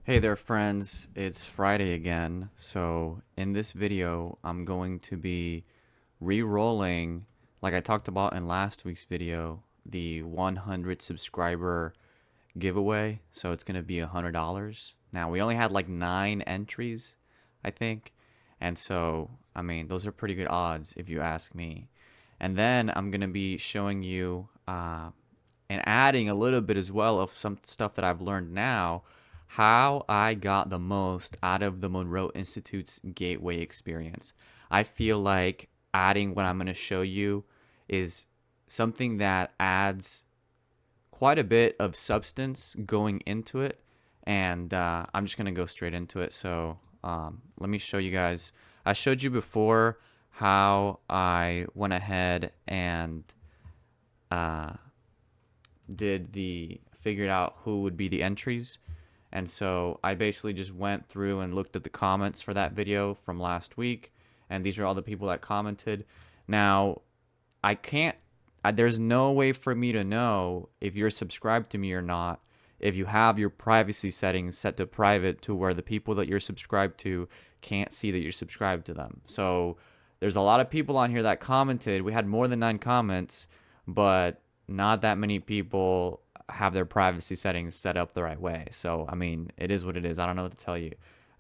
Hey there friends, it's Friday again. So in this video, I'm going to be re-rolling, like I talked about in last week's video, the 100 subscriber giveaway. So it's going to be $100. Now we only had like 9 entries, I think. And so, I mean, those are pretty good odds if you ask me. And then I'm going to be showing you and adding a little bit as well of some stuff that I've learned now, how I got the most out of the Monroe Institute's Gateway experience. I feel like adding what I'm going to show you is something that adds quite a bit of substance going into it, and I'm just going to go straight into it. So let me show you guys. I showed you before how I went ahead and uh, figured out who would be the entries. And so I basically just went through and looked at the comments for that video from last week, and these are all the people that commented. Now, I can't there's no way for me to know if you're subscribed to me or not if you have your privacy settings set to private to where the people that you're subscribed to can't see that you're subscribed to them. So there's a lot of people on here that commented. We had more than 9 comments, but not that many people have their privacy settings set up the right way. So, I mean, it is what it is. I don't know what to tell you.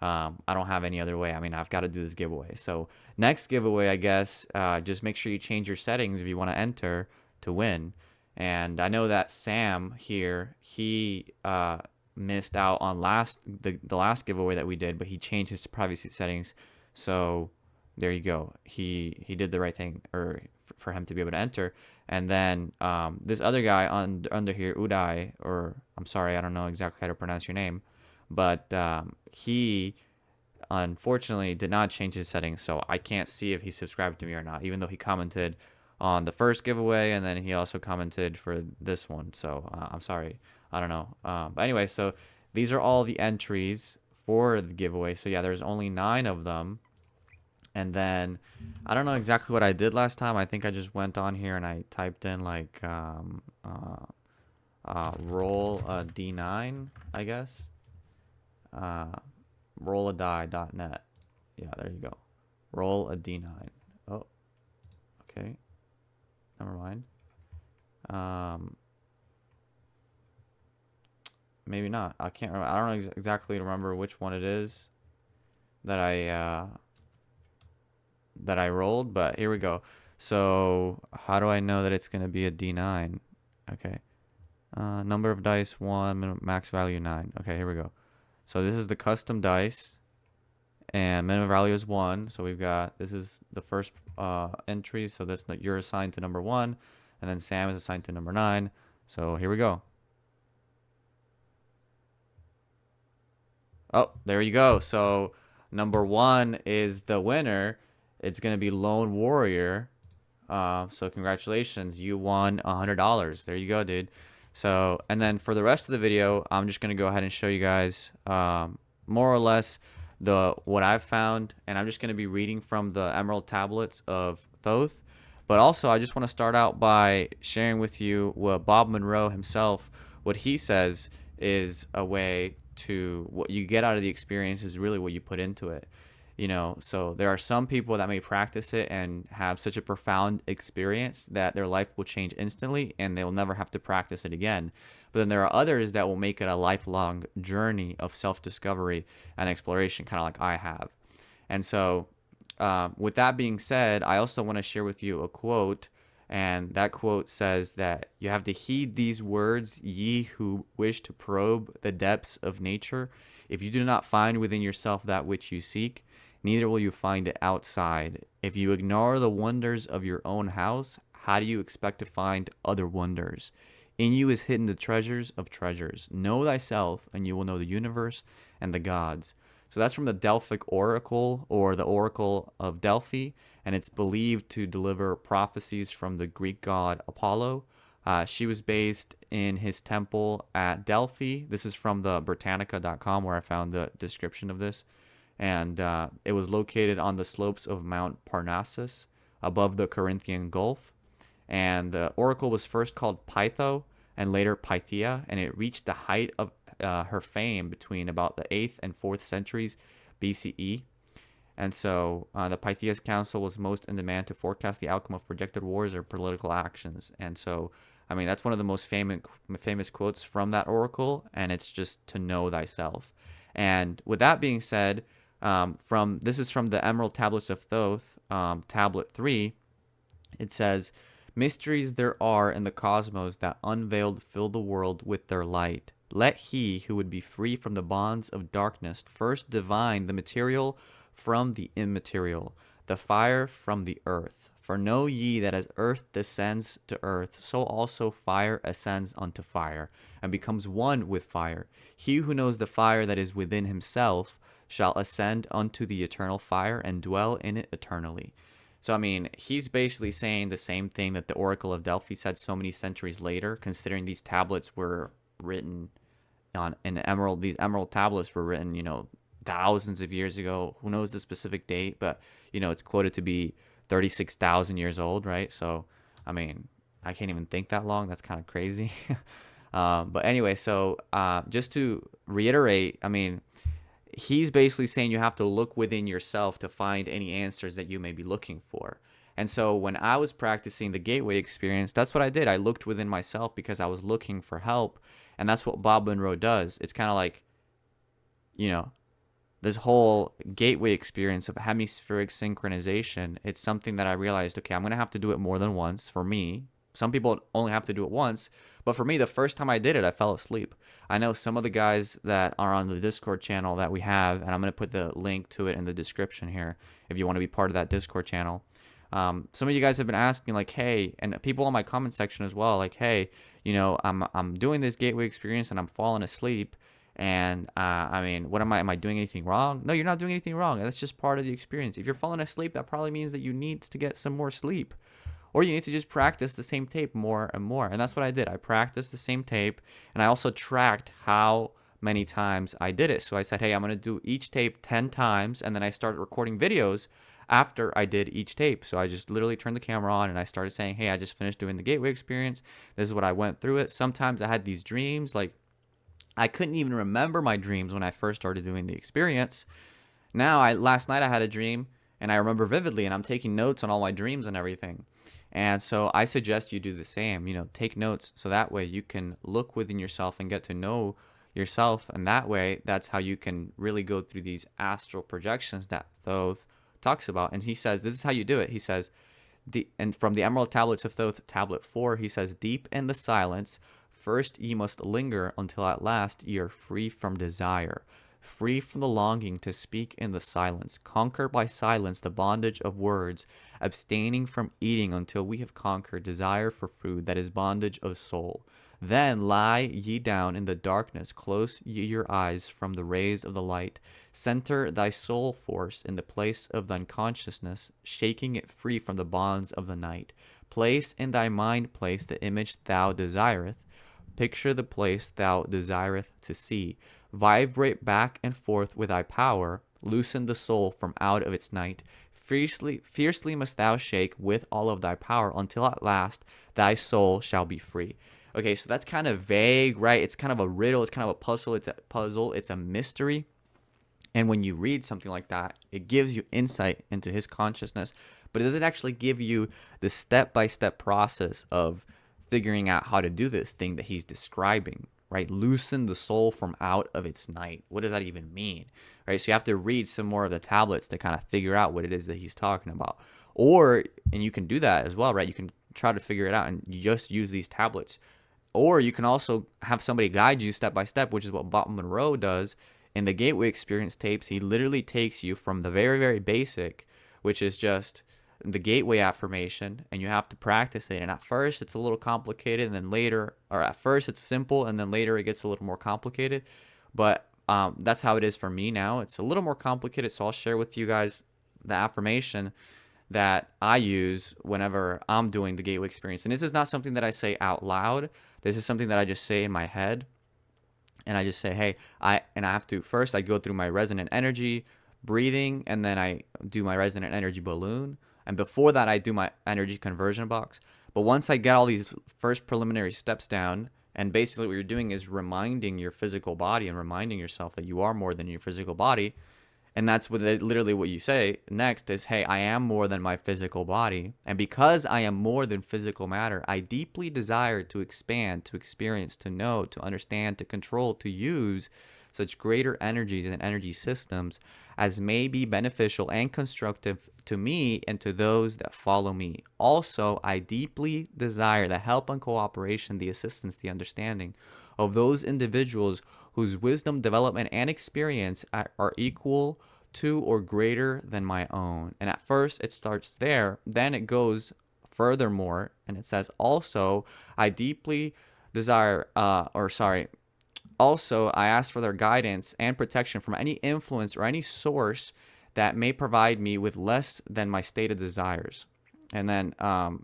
I don't have any other way. I mean, I've got to do this giveaway. So, next giveaway, I guess, just make sure you change your settings if you want to enter to win. And I know that Sam here, he missed out on the last giveaway that we did, but he changed his privacy settings. So, there you go. He did the right thing, or for him to be able to enter. And then this other guy under here, Uday, or I'm sorry, I don't know exactly how to pronounce your name, but he unfortunately did not change his settings, so I can't see if he subscribed to me or not, even though he commented on the first giveaway and then he also commented for this one. So I'm sorry, I don't know. But anyway, so these are all the entries for the giveaway. So yeah, there's only 9 of them. And then I don't know exactly what I did last time. I think I just went on here and I typed in like roll a d9, I guess. Uh, rolladie.net. Yeah, there you go. Roll a d9. Oh, okay. Never mind. Um, maybe not. I can't remember. I don't know exactly remember which one it is that I rolled, but here we go. So how do I know that it's gonna be a D9? Okay. Number of dice 1, max value 9. Okay, here we go. So this is the custom dice, and minimum value is 1. So this is the first entry. So you're assigned to number 1, and then Sam is assigned to number 9. So here we go. Oh, there you go. So number 1 is the winner. It's gonna be Lone Warrior. So congratulations, you won $100. There you go, dude. So, and then for the rest of the video, I'm just gonna go ahead and show you guys more or less what I've found, and I'm just gonna be reading from the Emerald Tablets of Thoth. But also, I just want to start out by sharing with you what Bob Monroe himself, what he says is a way to what you get out of the experience is really what you put into it. So there are some people that may practice it and have such a profound experience that their life will change instantly and they will never have to practice it again. But then there are others that will make it a lifelong journey of self-discovery and exploration, kind of like I have. And so with that being said, I also want to share with you a quote, and that quote says that you have to heed these words, ye who wish to probe the depths of nature. If you do not find within yourself that which you seek, neither will you find it outside. If you ignore the wonders of your own house, how do you expect to find other wonders? In you is hidden the treasures of treasures. Know thyself, and you will know the universe and the gods. So that's from the Delphic Oracle, or the Oracle of Delphi, and it's believed to deliver prophecies from the Greek god Apollo. She was based in his temple at Delphi. This is from the Britannica.com, where I found the description of this. And it was located on the slopes of Mount Parnassus above the Corinthian Gulf. And the oracle was first called Pytho and later Pythia, and it reached the height of her fame between about the 8th and 4th centuries BCE. And so the Pythias Council was most in demand to forecast the outcome of projected wars or political actions. And so, I mean, that's one of the most famous quotes from that oracle, and it's just to know thyself. And with that being said, this is from the Emerald Tablets of Thoth, Tablet 3. It says, mysteries there are in the cosmos that unveiled fill the world with their light. Let he who would be free from the bonds of darkness first divine the material from the immaterial, the fire from the earth. For know ye that as earth descends to earth, so also fire ascends unto fire, and becomes one with fire. He who knows the fire that is within himself shall ascend unto the eternal fire and dwell in it eternally. So, I mean, he's basically saying the same thing that the Oracle of Delphi said so many centuries later, considering these tablets were written these emerald tablets were written, thousands of years ago. Who knows the specific date, but, it's quoted to be 36,000 years old, right? So, I mean, I can't even think that long. That's kind of crazy. But anyway, so just to reiterate, I mean, he's basically saying you have to look within yourself to find any answers that you may be looking for. And so when I was practicing the gateway experience, that's what I did. I looked within myself because I was looking for help. And that's what Bob Monroe does. It's kind of like, this whole gateway experience of hemispheric synchronization. It's something that I realized, okay, I'm going to have to do it more than once for me. Some people only have to do it once. But for me, the first time I did it, I fell asleep. I know some of the guys that are on the Discord channel that we have, and I'm going to put the link to it in the description here if you want to be part of that Discord channel. Some of you guys have been asking, like, hey, and people on my comment section as well, like, hey, I'm doing this gateway experience and I'm falling asleep. And I mean, what am I doing anything wrong? No, you're not doing anything wrong. That's just part of the experience. If you're falling asleep, that probably means that you need to get some more sleep. Or you need to just practice the same tape more and more. And that's what I did. I practiced the same tape, and I also tracked how many times I did it. So I said, hey, I'm going to do each tape 10 times, and then I started recording videos after I did each tape. So I just literally turned the camera on, and I started saying, hey, I just finished doing the gateway experience. This is what I went through it. Sometimes I had these dreams. Like, I couldn't even remember my dreams when I first started doing the experience. Now, last night I had a dream, and I remember vividly, and I'm taking notes on all my dreams and everything. And so I suggest you do the same, take notes so that way you can look within yourself and get to know yourself. And that way, that's how you can really go through these astral projections that Thoth talks about. And he says, this is how you do it. He says, and from the Emerald Tablets of Thoth, Tablet 4, he says, deep in the silence, first ye must linger until at last ye are free from desire. Free from the longing to speak in the silence, conquer by silence the bondage of words, abstaining from eating until we have conquered desire for food that is bondage of soul. Then lie ye down in the darkness, close ye your eyes from the rays of the light. Center thy soul force in the place of thine consciousness, shaking it free from the bonds of the night. Place in thy mind place the image thou desireth. Picture the place thou desireth to see. Vibrate back and forth with thy power, loosen the soul from out of its night. Fiercely must thou shake with all of thy power until at last thy soul shall be free. Okay, so that's kind of vague, right? It's kind of a riddle. It's kind of a puzzle. It's a mystery. And when you read something like that, it gives you insight into his consciousness, but it doesn't actually give you the step-by-step process of figuring out how to do this thing that he's describing. Right? Loosen the soul from out of its night. What does that even mean? Right? So you have to read some more of the tablets to kind of figure out what it is that he's talking about. And you can do that as well, right? You can try to figure it out and you just use these tablets. Or you can also have somebody guide you step by step, which is what Bob Monroe does in the Gateway Experience tapes. He literally takes you from the very, very basic, which is just the gateway affirmation, and you have to practice it. And at first it's a little complicated, and then later, or at first it's simple, and then later it gets a little more complicated. But that's how it is for me now. It's a little more complicated, so I'll share with you guys the affirmation that I use whenever I'm doing the gateway experience. And this is not something that I say out loud. This is something that I just say in my head, and I just say, hey, I have to first I go through my resonant energy breathing, and then I do my resonant energy balloon. And before that, I do my energy conversion box. But once I get all these first preliminary steps down, And basically what you're doing is reminding your physical body and reminding yourself that you are more than your physical body. And that's literally what you say next is, hey, I am more than my physical body. And because I am more than physical matter, I deeply desire to expand, to experience, to know, to understand, to control, to use such greater energies and energy systems as may be beneficial and constructive to me and to those that follow me. Also, I deeply desire the help and cooperation, the assistance, the understanding of those individuals whose wisdom, development, and experience are equal to or greater than my own. And at first, it starts there. Then it goes furthermore, and it says, also, I deeply desire, also, I ask for their guidance and protection from any influence or any source that may provide me with less than my stated desires. And then I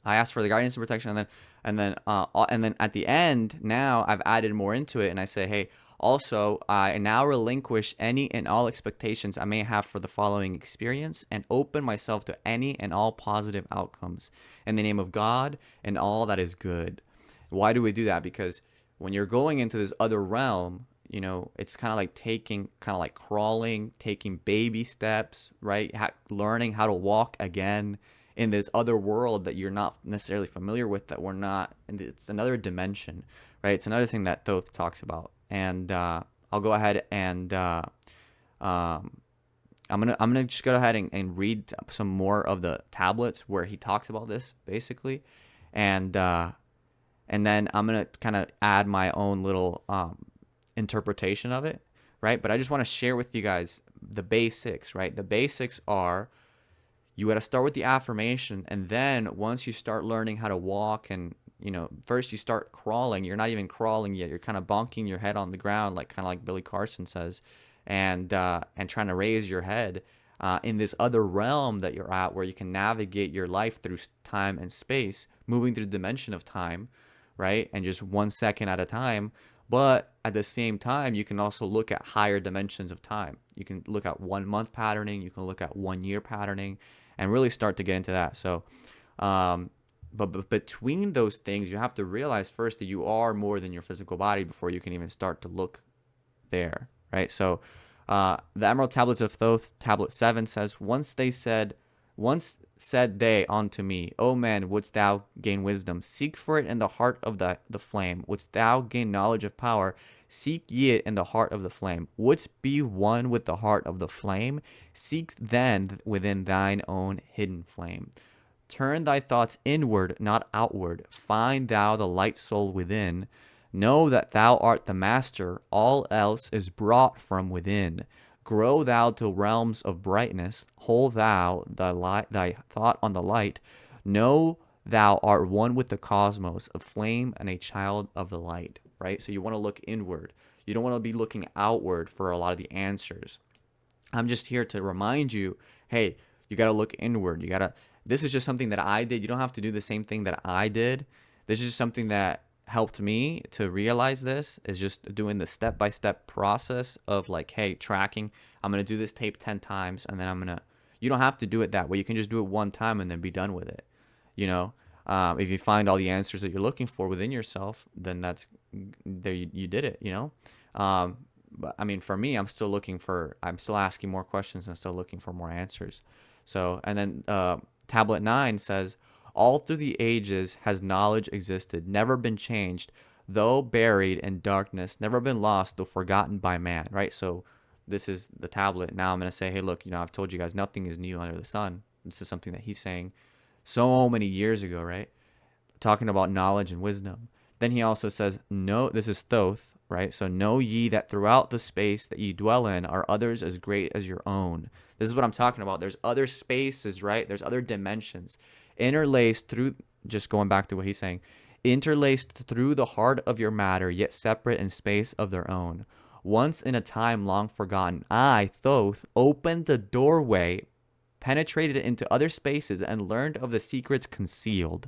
ask for the guidance and protection, and then at the end, now I've added more into it, and I say, hey, also, I now relinquish any and all expectations I may have for the following experience and open myself to any and all positive outcomes in the name of God and all that is good. Why do we do that? Because when you're going into this other realm, it's kind of like crawling, taking baby steps, right? Learning how to walk again in this other world that you're not necessarily familiar with, that we're not, and it's another dimension, right? It's another thing that Thoth talks about. And I'll go ahead and I'm gonna just go ahead and read some more of the tablets where he talks about this basically, and then I'm gonna kind of add my own little interpretation of it, right? But I just want to share with you guys the basics, right? The basics are, you got to start with the affirmation, and then once you start learning how to walk, and first you start crawling, you're not even crawling yet, you're kind of bonking your head on the ground, like Billy Carson says, and trying to raise your head in this other realm that you're at, where you can navigate your life through time and space, moving through the dimension of time, right? And just 1 second at a time. But at the same time, you can also look at higher dimensions of time. You can look at 1 month patterning, you can look at 1 year patterning, and really start to get into that. So, but between those things, you have to realize first that you are more than your physical body before you can even start to look there, right? So, the Emerald Tablets of Thoth, Tablet 7 says, Once said they unto me, O man, wouldst thou gain wisdom? Seek for it in the heart of the flame. Wouldst thou gain knowledge of power? Seek ye it in the heart of the flame. Wouldst be one with the heart of the flame? Seek then within thine own hidden flame. Turn thy thoughts inward, not outward. Find thou the light soul within. Know that thou art the master. All else is brought from within. Grow thou to realms of brightness. Hold thou thy thought on the light. Know thou art one with the cosmos, a flame and a child of the light, right? So you want to look inward. You don't want to be looking outward for a lot of the answers. I'm just here to remind you, hey, you got to look inward. This is just something that I did. You don't have to do the same thing that I did. This is just something that helped me to realize. This is just doing the step-by-step process of hey, tracking. I'm going to do this tape 10 times, and then you don't have to do it that way. You can just do it 1 time and then be done with it. If you find all the answers that you're looking for within yourself, then that's there, you did it, but I mean, for me, I'm still asking more questions and still looking for more answers. So, and then Tablet 9 says, all through the ages has knowledge existed, never been changed, though buried in darkness, never been lost, though forgotten by man, right? So this is the tablet. Now I'm going to say, hey, look, I've told you guys nothing is new under the sun. This is something that he's saying so many years ago, right? Talking about knowledge and wisdom. Then he also says, no, this is Thoth, right? So know ye that throughout the space that ye dwell in are others as great as your own. This is what I'm talking about. There's other spaces, right? There's other dimensions interlaced through, just going back to what he's saying, interlaced through the heart of your matter, yet separate in space of their own. Once in a time long forgotten, I, Thoth, opened the doorway, penetrated into other spaces, and learned of the secrets concealed.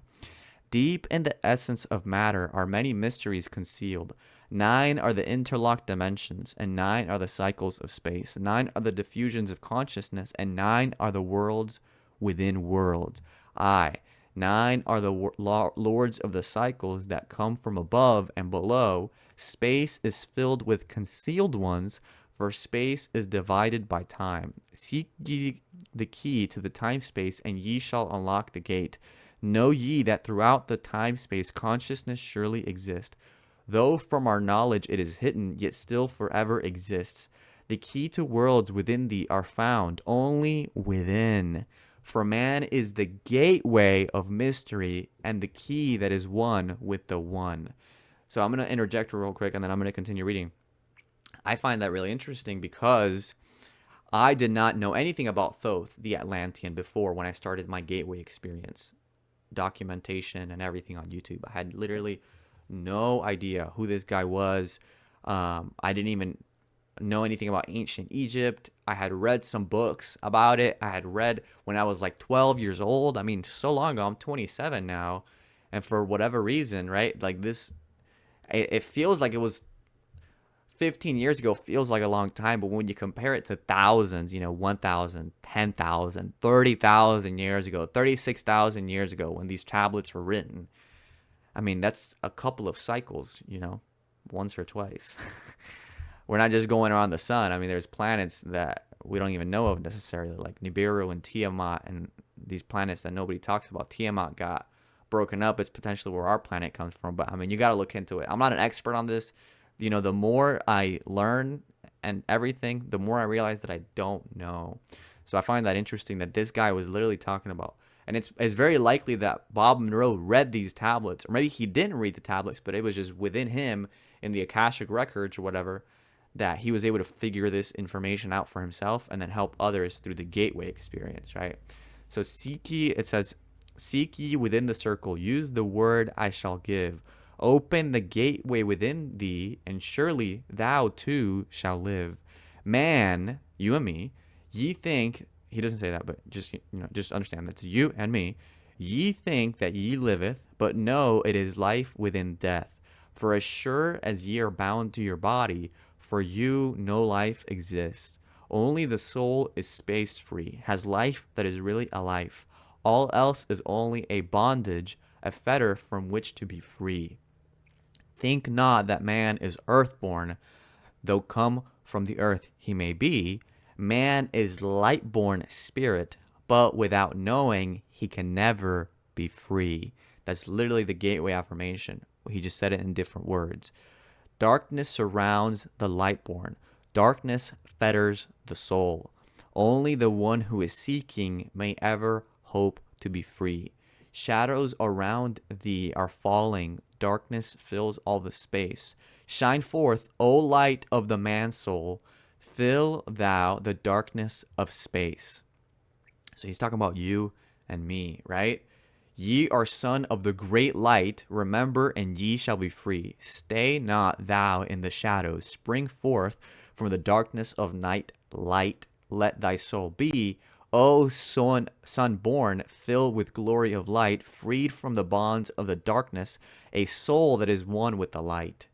Deep in the essence of matter are many mysteries concealed. 9 are the interlocked dimensions, and 9 are the cycles of space. 9 are the diffusions of consciousness, and 9 are the worlds within worlds. I, 9 are the lords of the cycles that come from above and below. Space is filled with concealed ones, for space is divided by time. Seek ye the key to the time space, and ye shall unlock the gate. Know ye that throughout the time space consciousness surely exists. Though from our knowledge it is hidden, yet still forever exists. The key to worlds within thee are found only within. For man is the gateway of mystery and the key that is one with the one. So I'm going to interject real quick and then I'm going to continue reading. I find that really interesting because I did not know anything about Thoth, the Atlantean, before when I started my gateway experience, documentation and everything on YouTube. I had literally no idea who this guy was. I didn't even know anything about ancient Egypt. I had read some books about it. I had read when I was like 12 years old. I mean, so long ago. I'm 27 now. And for whatever reason, right? Like this, it feels like it was 15 years ago, feels like a long time. But when you compare it to thousands, 1,000, 10,000, 30,000 years ago, 36,000 years ago, when these tablets were written, I mean, that's a couple of cycles, once or twice. We're not just going around the sun. I mean, there's planets that we don't even know of necessarily, like Nibiru and Tiamat, and these planets that nobody talks about. Tiamat got broken up. It's potentially where our planet comes from. But I mean, you got to look into it. I'm not an expert on this. The more I learn and everything, the more I realize that I don't know. So I find that interesting that this guy was literally talking about. And it's very likely that Bob Monroe read these tablets, or maybe he didn't read the tablets, but it was just within him in the Akashic records or whatever, that he was able to figure this information out for himself and then help others through the gateway experience, right? So it says, seek ye within the circle, use the word I shall give. Open the gateway within thee, and surely thou too shall live. Man, you and me, ye think, he doesn't say that, but just understand that's you and me. Ye think that ye liveth, but know it is life within death. For as sure as ye are bound to your body, for you no life exists. Only the soul is space free, has life that is really a life. All else is only a bondage, a fetter from which to be free. Think not that man is earthborn, though come from the earth he may be. Man is light-born spirit, but without knowing, he can never be free. That's literally the gateway affirmation. He just said it in different words. Darkness surrounds the light-born. Darkness fetters the soul. Only the one who is seeking may ever hope to be free. Shadows around thee are falling. Darkness fills all the space. Shine forth, O light of the man-soul. Fill thou the darkness of space. So he's talking about you and me, right? Ye are son of the great light. Remember, and ye shall be free. Stay not thou in the shadows. Spring forth from the darkness of night. Light, let thy soul be. O son born, filled with glory of light, freed from the bonds of the darkness, a soul that is one with the light.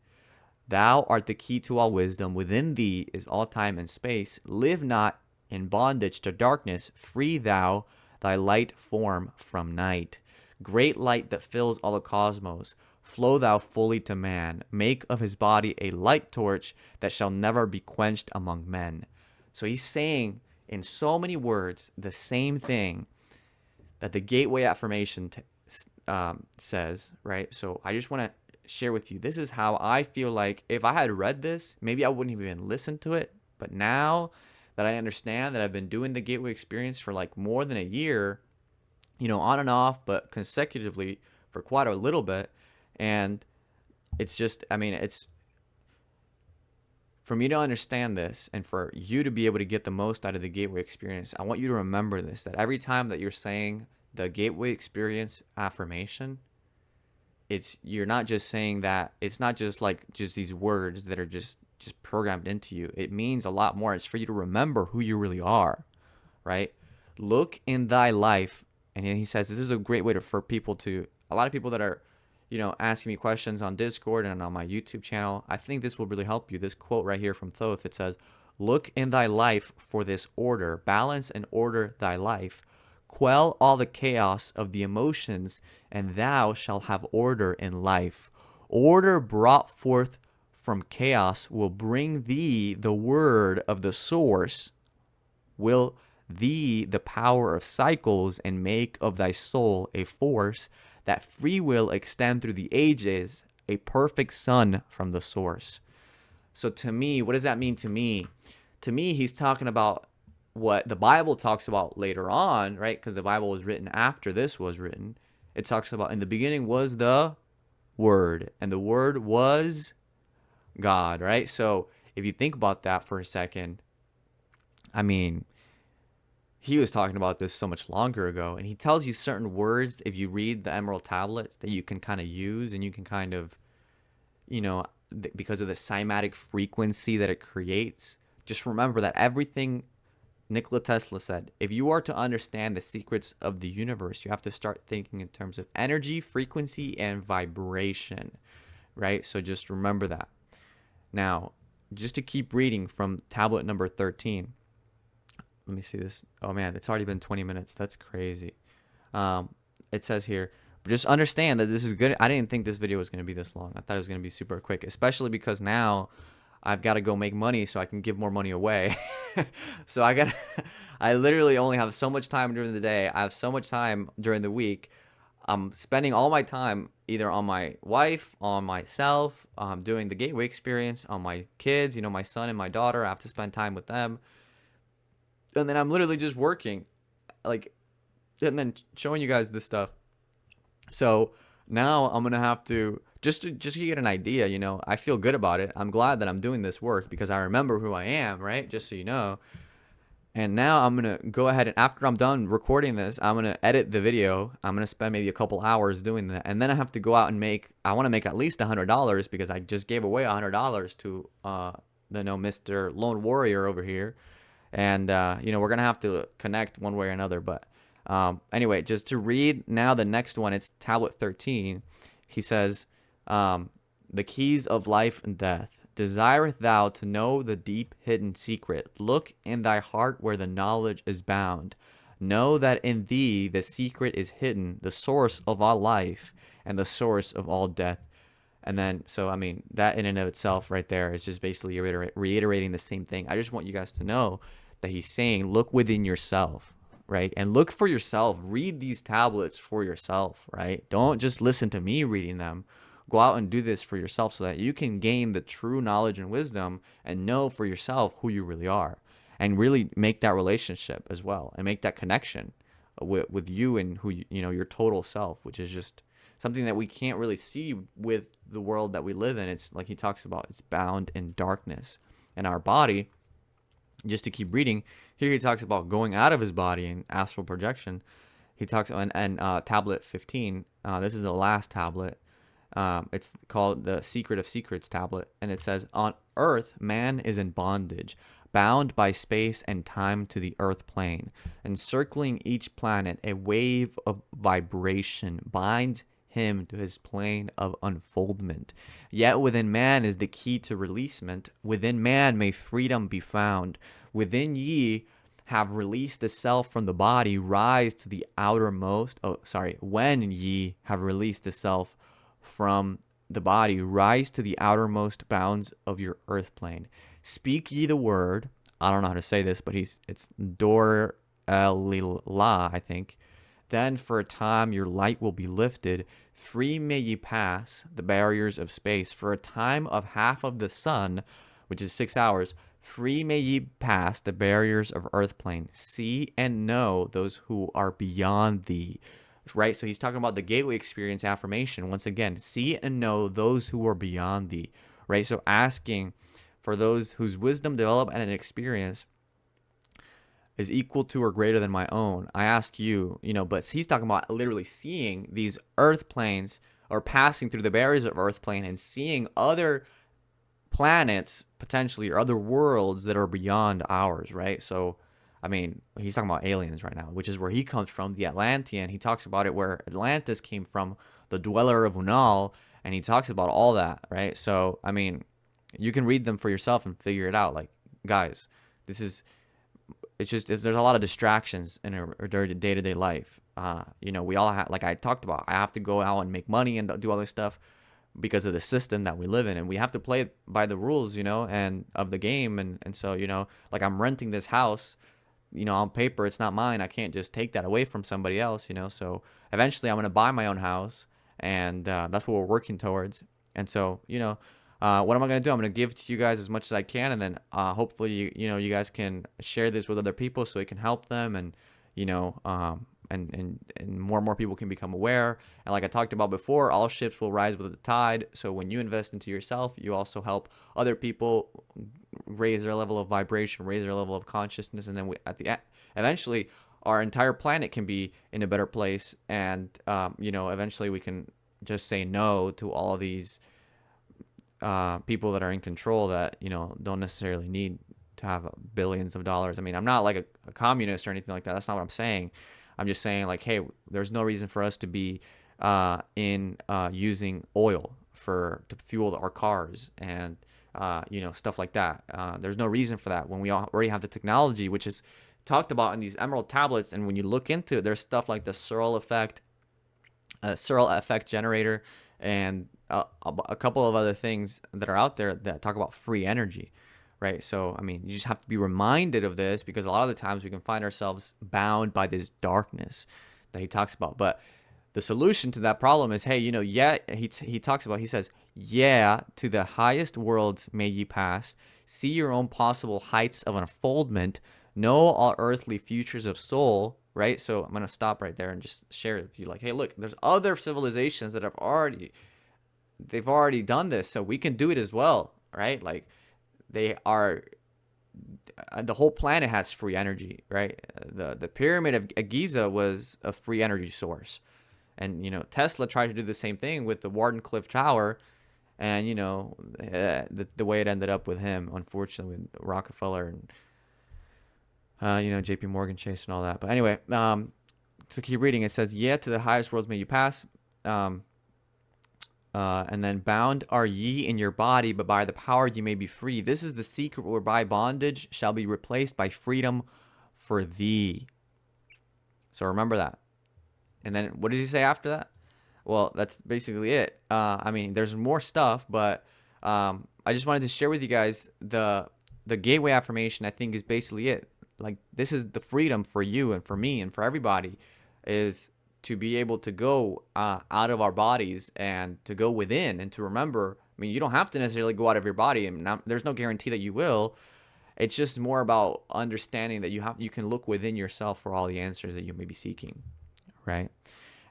Thou art the key to all wisdom. Within thee is all time and space. Live not in bondage to darkness. Free thou thy light form from night. Great light that fills all the cosmos. Flow thou fully to man. Make of his body a light torch that shall never be quenched among men. So he's saying in so many words the same thing that the gateway affirmation says, right? So I just want to share with you, this is how I feel like if I had read this, maybe I wouldn't even listen to it. But now that I understand that I've been doing the gateway experience for like more than a year, on and off, but consecutively for quite a little bit. And it's just, it's for me to understand this and for you to be able to get the most out of the gateway experience. I want you to remember this, that every time that you're saying the gateway experience affirmation, you're not just saying that. It's not just like just these words that are just programmed into you. It means a lot more. It's for you to remember who you really are, right? Look in thy life. And he says this is a great way for people to, a lot of people that are, asking me questions on Discord and on my YouTube channel. I think this will really help you. This quote right here from Thoth, it says, look in thy life for this order. Balance and order thy life. quell all the chaos of the emotions, and thou shalt have order in life. Order brought forth from chaos will bring thee the word of the source, will thee the power of cycles, and make of thy soul a force that free will extend through the ages, a perfect sun from the source. So to me, what does that mean to me? To me, he's talking about what the Bible talks about later on, right? Because the Bible was written after this was written. It talks about in the beginning was the Word, and the Word was God, right? So if you think about that for a second, I mean, he was talking about this so much longer ago, and he tells you certain words if you read the Emerald Tablets that you can kind of use, and you can kind of, you know, because of the cymatic frequency that it creates. Just remember that everything Nikola Tesla said, if you are to understand the secrets of the universe, you have to start thinking in terms of energy, frequency, and vibration, right? So just remember that. Now, just to keep reading from tablet number 13. Let me see this. Oh man, it's already been 20 minutes. That's crazy. It says here, just understand that this is good. I didn't think this video was going to be this long. I thought it was going to be super quick, especially because now I've got to go make money so I can give more money away. So I literally only have so much time during the day. I have so much time during the week. I'm spending all my time either on my wife, on myself, doing the gateway experience, on my kids, my son and my daughter. I have to spend time with them. And then I'm literally just working, like, and then showing you guys this stuff. So now I'm going to have to, just to get an idea, I feel good about it. I'm glad that I'm doing this work because I remember who I am, right? Just so you know. And now I'm going to go ahead and after I'm done recording this, I'm going to edit the video. I'm going to spend maybe a couple hours doing that. And then I have to go out and I want to make at least $100 because I just gave away $100 to, Mr. Lone Warrior over here. And, we're going to have to connect one way or another. But anyway, just to read now the next one, it's tablet 13. He says, the keys of life and death. Desireth thou to know the deep hidden secret? Look in thy heart where the knowledge is bound. Know that in thee the secret is hidden, the source of all life and the source of all death. And then, so, that in and of itself right there is just basically reiterating the same thing. I just want you guys to know that he's saying, look within yourself, right? And look for yourself. Read these tablets for yourself, right? Don't just listen to me reading them. Go out and do this for yourself so that you can gain the true knowledge and wisdom and know for yourself who you really are and really make that relationship as well and make that connection with you and who, your total self, which is just something that we can't really see with the world that we live in. It's like he talks about, it's bound in darkness. And our body, just to keep reading, here he talks about going out of his body and astral projection. He talks, and tablet 15, this is the last tablet. It's called the Secret of Secrets tablet. And it says, on earth, man is in bondage, bound by space and time to the earth plane. Encircling each planet, a wave of vibration binds him to his plane of unfoldment. Yet within man is the key to releasement. Within man may freedom be found. Within ye have released the self from the body, rise to the outermost. When ye have released the self from the body, rise to the outermost bounds of your earth plane. Speak ye the word. I don't know how to say this, but it's Dor Elila, I think. Then for a time your light will be lifted. Free may ye pass the barriers of space. For a time of half of the sun, which is 6 hours, free may ye pass the barriers of earth plane. See and know those who are beyond thee. Right? So he's talking about the gateway experience affirmation. Once again, see and know those who are beyond thee. Right? So asking for those whose wisdom, development, and experience is equal to or greater than my own. I ask you, but he's talking about literally seeing these earth planes or passing through the barriers of earth plane and seeing other planets potentially or other worlds that are beyond ours, right? So, he's talking about aliens right now, which is where he comes from, the Atlantean. He talks about it where Atlantis came from, the dweller of Unal, and he talks about all that, right? So, you can read them for yourself and figure it out. Like, guys, this is there's a lot of distractions in our day-to-day life. We all have, like I talked about, I have to go out and make money and do all this stuff because of the system that we live in, and we have to play it by the rules, and of the game. And so, like I'm renting this house, on paper it's not mine. I can't just take that away from somebody else, so eventually I'm going to buy my own house, and that's what we're working towards. And so, what am I going to do? I'm going to give to you guys as much as I can, and then hopefully you guys can share this with other people so it can help them, and you know and more people can become aware. And like I talked about before, all ships will rise with the tide. So when you invest into yourself, you also help other people raise their level of vibration, raise their level of consciousness, and then at the end, eventually our entire planet can be in a better place. And eventually we can just say no to all of these people that are in control that don't necessarily need to have billions of dollars. I mean, I'm not like a communist or anything like that. That's not what I'm saying. I'm just saying, like, hey, there's no reason for us to be using oil to fuel our cars and stuff like that. There's no reason for that when we already have the technology, which is talked about in these Emerald Tablets. And when you look into it, there's stuff like the Searle effect generator, and a couple of other things that are out there that talk about free energy, right? So, I mean, you just have to be reminded of this, because a lot of the times we can find ourselves bound by this darkness that he talks about. But the solution to that problem is, hey, he says, yeah, to the highest worlds may ye pass, see your own possible heights of unfoldment, know all earthly futures of soul, right? So I'm going to stop right there and just share it with you. Like, hey, look, there's other civilizations that they've already done this, so we can do it as well, right? Like, the whole planet has free energy, right? The pyramid of Giza was a free energy source. And Tesla tried to do the same thing with the Wardenclyffe Tower, and the way it ended up with him, unfortunately, with Rockefeller and JP Morgan Chase and all that. But anyway, to keep reading, it says, yeah, to the highest worlds may you pass, and then bound are ye in your body, but by the power ye may be free. This is the secret whereby bondage shall be replaced by freedom for thee. So remember that. And then what does he say after that? Well, that's basically it. I mean, there's more stuff, but I just wanted to share with you guys the gateway affirmation. I think is basically it. Like, this is the freedom for you and for me and for everybody, is to be able to go out of our bodies and to go within, and to remember. I mean, you don't have to necessarily go out of your body, and there's no guarantee that you will. It's just more about understanding that you can look within yourself for all the answers that you may be seeking, right?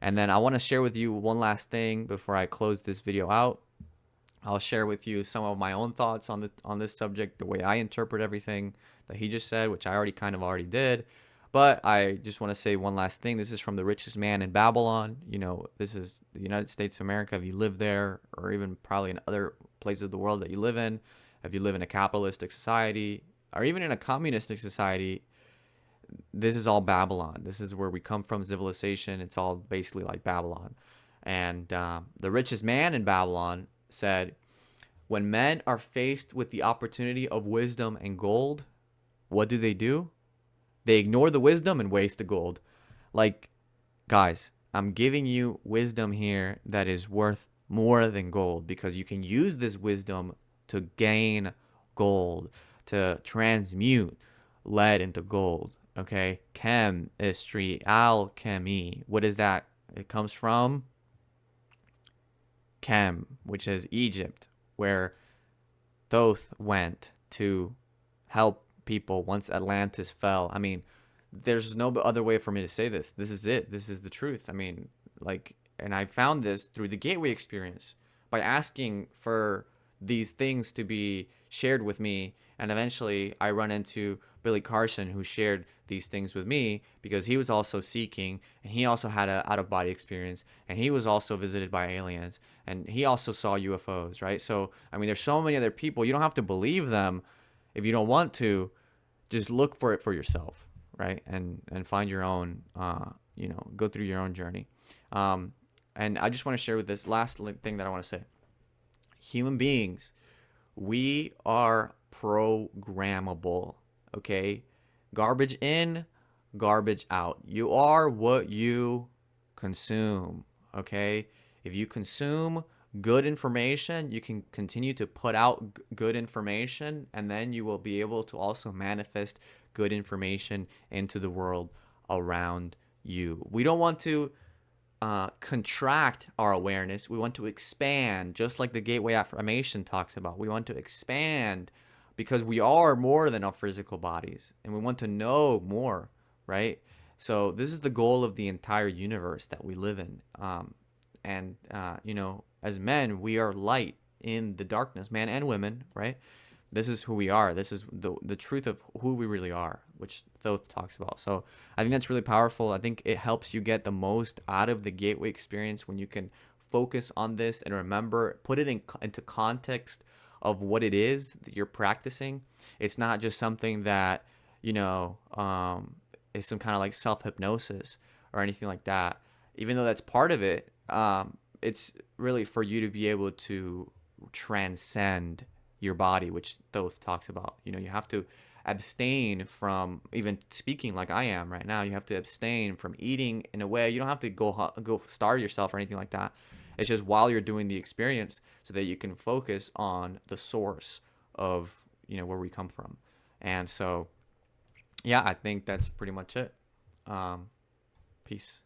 And then I want to share with you one last thing before I close this video out. I'll share with you some of my own thoughts on this subject, the way I interpret everything that he just said, which I already did. But I just want to say one last thing. This is from The Richest Man in Babylon. This is the United States of America. If you live there, or even probably in other places of the world that you live in, if you live in a capitalistic society, or even in a communistic society, this is all Babylon. This is where we come from, civilization. It's all basically like Babylon. And the richest man in Babylon said, when men are faced with the opportunity of wisdom and gold, what do? They ignore the wisdom and waste the gold. Like, guys, I'm giving you wisdom here that is worth more than gold, because you can use this wisdom to gain gold, to transmute lead into gold. Okay, chemistry, alchemy. What is that? It comes from Chem, which is Egypt, where Thoth went to help people once Atlantis fell. I mean, there's no other way for me to say this. This is it. This is the truth. I mean, like, and I found this through the gateway experience, by asking for these things to be shared with me. And eventually I run into Billy Carson, who shared these things with me, because he was also seeking, and he also had an out-of-body experience, and he was also visited by aliens, and he also saw UFOs, right? So, I mean, there's so many other people. You don't have to believe them if you don't want to. Just look for it for yourself, right? And find your own, go through your own journey. And I just want to share with this last thing that I want to say. Human beings, we are programmable, okay? Garbage in, garbage out. You are what you consume. Okay? If you consume good information, you can continue to put out good information, and then you will be able to also manifest good information into the world around you. We don't want to contract our awareness. We want to expand, just like the gateway affirmation talks about. We want to expand because we are more than our physical bodies, and we want to know more, right? So this is the goal of the entire universe that we live in. And you know, as men, we are light in the darkness, man and women, right? This is who we are. This is the truth of who we really are, which Thoth talks about. So I think that's really powerful. I think it helps you get the most out of the gateway experience when you can focus on this and remember, put it into context of what it is that you're practicing. It's not just something that, you know, is some kind of like self hypnosis or anything like that. Even though that's part of it, it's really for you to be able to transcend your body, which Thoth talks about. You know, you have to abstain from even speaking like I am right now. You have to abstain from eating in a way. You don't have to go starve yourself or anything like that. It's just while you're doing the experience so that you can focus on the source of, you know, where we come from. And so, yeah, I think that's pretty much it. Peace.